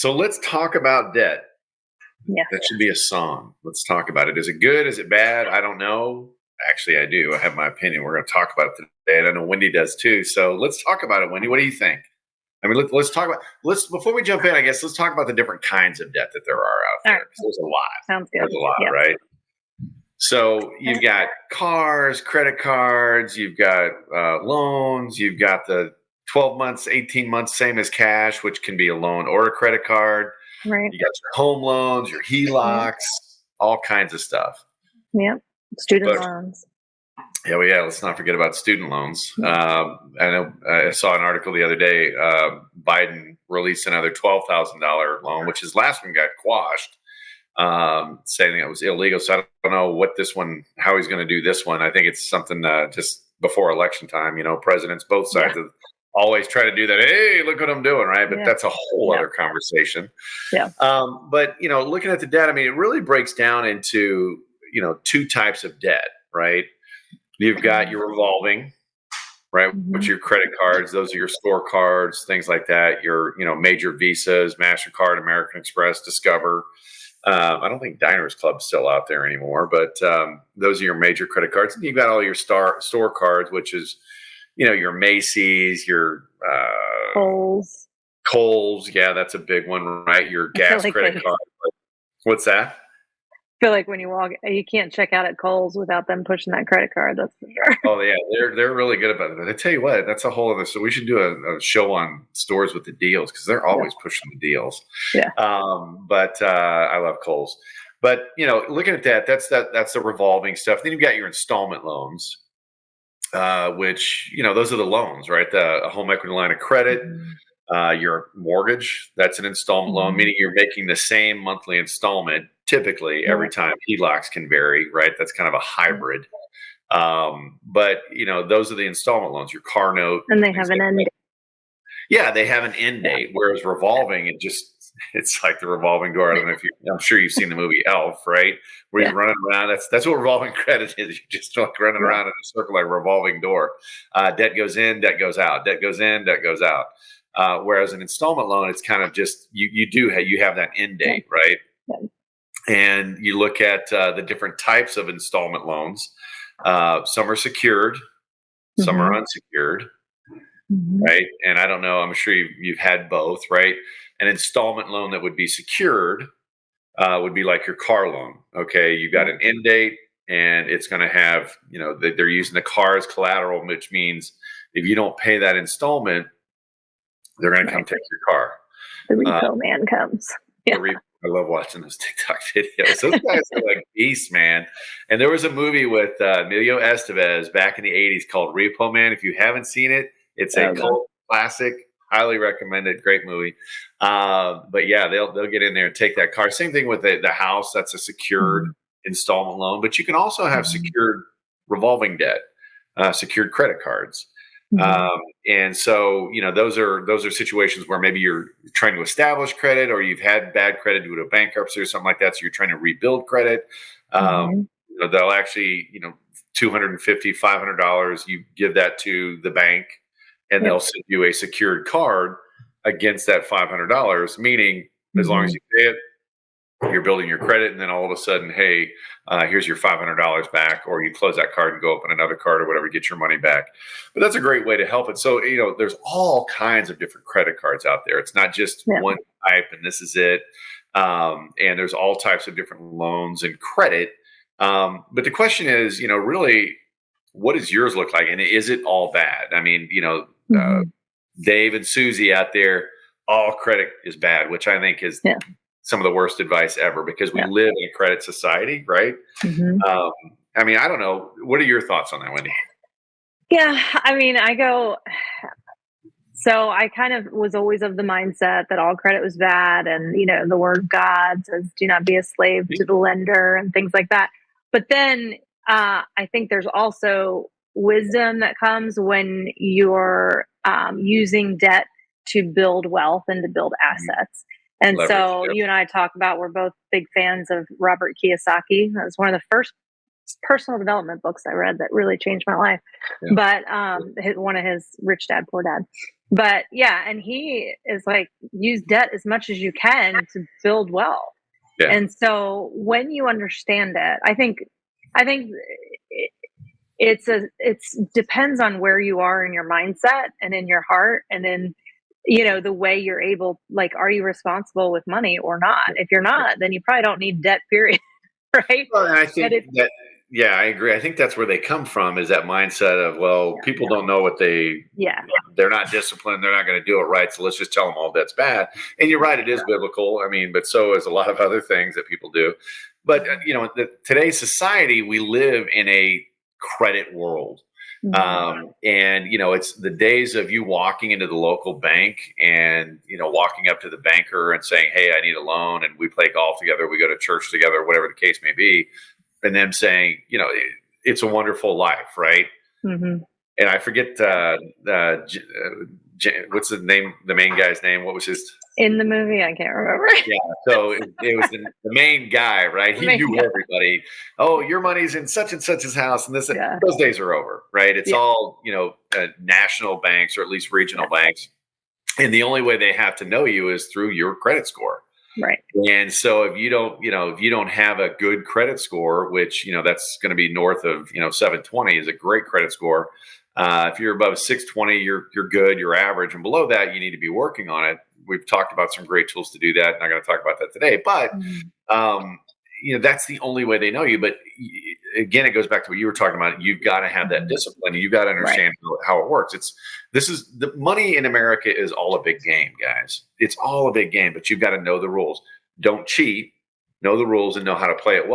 So let's talk about debt. Yeah. That should be a song. Let's talk about it. Is it good? Is it bad? I don't know. Actually, I do. I have my opinion. We're going to talk about it today. And I know Wendy does too. So let's talk about it, Wendy. What do you think? I mean, let's talk about, before we jump in, I guess, let's talk about the different kinds of debt that there are out there. Right. There's a lot. Sounds good. There's a lot, right? So you've got cars, credit cards, you've got loans, you've got the 12 months, 18 months, same as cash, which can be a loan or a credit card. Right. You got your home loans, your HELOCs, all kinds of stuff. Yep. Student loans. Yeah, well, let's not forget about student loans. I know I saw an article the other day. Biden released another $12,000 loan, which his last one got quashed, saying it was illegal. So I don't know how he's going to do this one. I think it's something just before election time. You know, presidents, both sides of always try to do that. Hey, look what I'm doing, right? But that's a whole other conversation. Yeah. But looking at the debt, I mean, it really breaks down into two types of debt, right? You've got your revolving, right? Which are your credit cards. Those are your store cards, things like that. Your, major Visas, MasterCard, American Express, Discover. I don't think Diners Club's still out there anymore, but those are your major credit cards. And you've got all your store cards, which is, your Macy's, your Kohl's. Yeah, that's a big one, right? Your gas credit card. What's that? I feel like when you walk, you can't check out at Kohl's without them pushing that credit card. That's for sure. Oh yeah, they're really good about it. But I tell you what, that's a whole other. So we should do a show on stores with the deals because they're always pushing the deals. Yeah. But I love Kohl's. But looking at that, that's the revolving stuff. Then you've got your installment loans, which those are the loans, right? The home equity line of credit. Your mortgage, that's an installment loan, meaning you're making the same monthly installment typically every time. HELOCs can vary, right? That's kind of a hybrid. But those are the installment loans, your car note. And they have an end date. Yeah, they have an end date. Whereas revolving, it's like the revolving door. I don't know if I'm sure you've seen the movie Elf, right? Where you're running around. That's what revolving credit is. You're just like running around in a circle like a revolving door. Debt goes in, debt goes out. Debt goes in, debt goes out. Whereas an installment loan, it's kind of just you have that end date, right? Yeah. And you look at the different types of installment loans. Some are secured, some are unsecured, right? And I don't know. I'm sure you've had both, right? An installment loan that would be secured would be like your car loan. Okay, you got an end date, and it's going to have they're using the car as collateral, which means if you don't pay that installment, they're going to come take your car. The repo man comes. Yeah. I love watching those TikTok videos. Those guys are like beasts, man. And there was a movie with Emilio Estevez back in the 80s called Repo Man. If you haven't seen it, it's a cult classic. Highly recommend it. Great movie. But yeah, they'll get in there and take that car. Same thing with the house. That's a secured installment loan. But you can also have secured revolving debt, secured credit cards. And so, those are situations where maybe you're trying to establish credit, or you've had bad credit due to bankruptcy or something like that. So you're trying to rebuild credit. They'll actually, $250, $500, you give that to the bank and they'll send you a secured card against that $500, meaning as long as you pay it, you're building your credit, and then all of a sudden, hey, here's your $500 back, or you close that card and go open another card or whatever, get your money back. But that's a great way to help it. So, there's all kinds of different credit cards out there. It's not just one type and this is it. And there's all types of different loans and credit. But the question is, really, what does yours look like? And is it all bad? I mean, Dave and Susie out there, all credit is bad, which I think is some of the worst advice ever, because we live in a credit society, right? I mean, I don't know. What are your thoughts on that, Wendy? Yeah, I mean, so I kind of was always of the mindset that all credit was bad. And, the word of God says, do not be a slave to the lender and things like that. But then I think there's also wisdom that comes when you're using debt to build wealth and to build assets. And so you and I talk about, we're both big fans of Robert Kiyosaki. That was one of the first personal development books I read that really changed my life. But one of his Rich Dad, Poor Dad. But yeah, and he is like, use debt as much as you can to build wealth. Yeah. And so when you understand it, I think it's depends on where you are in your mindset and in your heart and in, the way you're able, like, are you responsible with money or not? If you're not, then you probably don't need debt, period. Right. Well, and I think that, yeah, I agree. I think that's where they come from, is that mindset of, well, people don't know what they're not disciplined. They're not going to do it right. So let's just tell them all that's bad. And you're right. It is biblical. I mean, but so is a lot of other things that people do. But, today's society, we live in a credit world. And, it's the days of you walking into the local bank and, walking up to the banker and saying, hey, I need a loan. And we play golf together. We go to church together, whatever the case may be. And them saying, it's a wonderful life. Right. Mm-hmm. And I forget, what's the name, the main guy's name? What was his? In the movie, I can't remember. Yeah, so it was the main guy, right? He knew everybody. Oh, your money's in such and such's house, and those days are over, right? It's all national banks or at least regional banks, and the only way they have to know you is through your credit score, right? And so if you don't have a good credit score, which that's going to be north of 720 is a great credit score. If you're above 620, you're good, you're average, and below that, you need to be working on it. We've talked about some great tools to do that. Not going to talk about that today, but that's the only way they know you. But again, it goes back to what you were talking about. You've got to have that discipline. You've got to understand how it works. The money in America is all a big game, guys. It's all a big game, but you've got to know the rules. Don't cheat. Know the rules and know how to play it well.